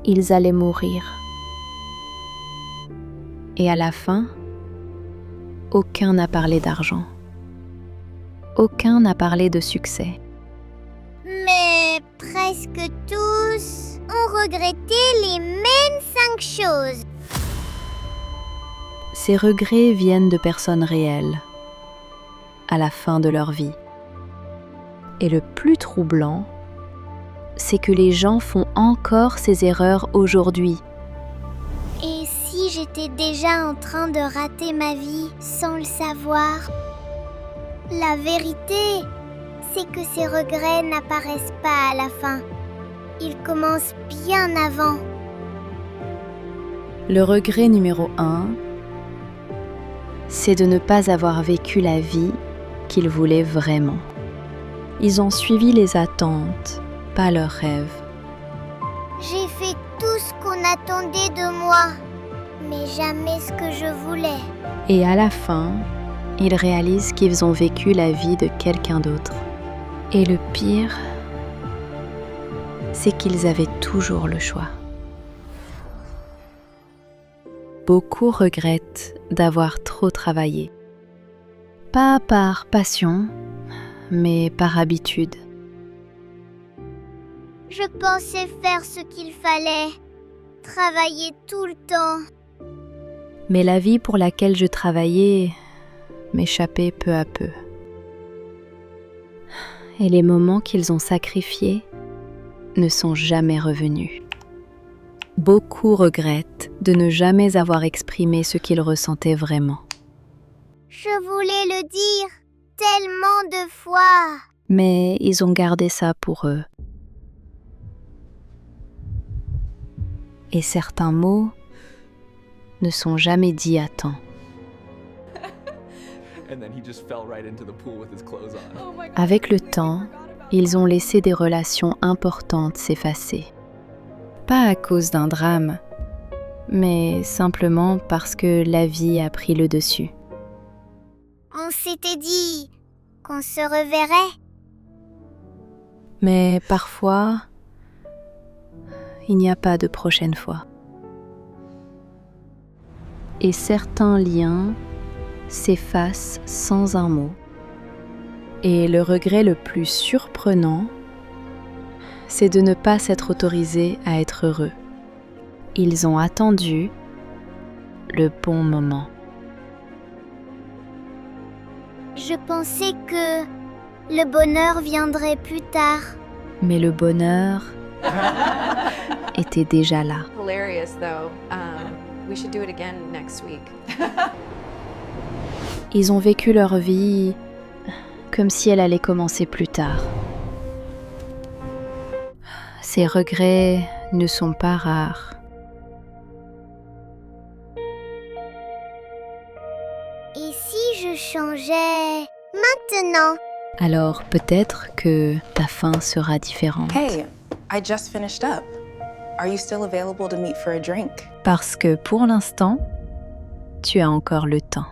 ils allaient mourir. Et à la fin, aucun n'a parlé d'argent. Aucun n'a parlé de succès. Mais presque tous ont regretté les mêmes 5 choses. Ces regrets viennent de personnes réelles, à la fin de leur vie. Et le plus troublant, c'est que les gens font encore ces erreurs aujourd'hui. Et si j'étais déjà en train de rater ma vie sans le savoir? La vérité, c'est que ces regrets n'apparaissent pas à la fin. Ils commencent bien avant. Le regret numéro 1, c'est de ne pas avoir vécu la vie qu'ils voulaient vraiment. Ils ont suivi les attentes, pas leurs rêves. J'ai fait tout ce qu'on attendait de moi, mais jamais ce que je voulais. Et à la fin, ils réalisent qu'ils ont vécu la vie de quelqu'un d'autre. Et le pire, c'est qu'ils avaient toujours le choix. Beaucoup regrettent d'avoir trop travaillé. Pas par passion, mais par habitude. Je pensais faire ce qu'il fallait, travailler tout le temps. Mais la vie pour laquelle je travaillais m'échappait peu à peu. Et les moments qu'ils ont sacrifiés ne sont jamais revenus. Beaucoup regrettent de ne jamais avoir exprimé ce qu'ils ressentaient vraiment. Je voulais le dire tellement de fois. Mais ils ont gardé ça pour eux. Et certains mots ne sont jamais dits à temps. Avec le temps, ils ont laissé des relations importantes s'effacer. Pas à cause d'un drame, mais simplement parce que la vie a pris le dessus. On s'était dit qu'on se reverrait. Mais parfois, il n'y a pas de prochaine fois. Et certains liens s'effacent sans un mot. Et le regret le plus surprenant, c'est de ne pas s'être autorisé à être heureux. Ils ont attendu le bon moment. Je pensais que le bonheur viendrait plus tard. Mais le bonheur était déjà là. Hilarious though. We should do it again next week. Ils ont vécu leur vie comme si elle allait commencer plus tard. Ces regrets ne sont pas rares. Et si je changeais maintenant? Alors peut-être que ta fin sera différente. Hey, I just finished up. Are you still available to meet for a drink? Parce que pour l'instant, tu as encore le temps.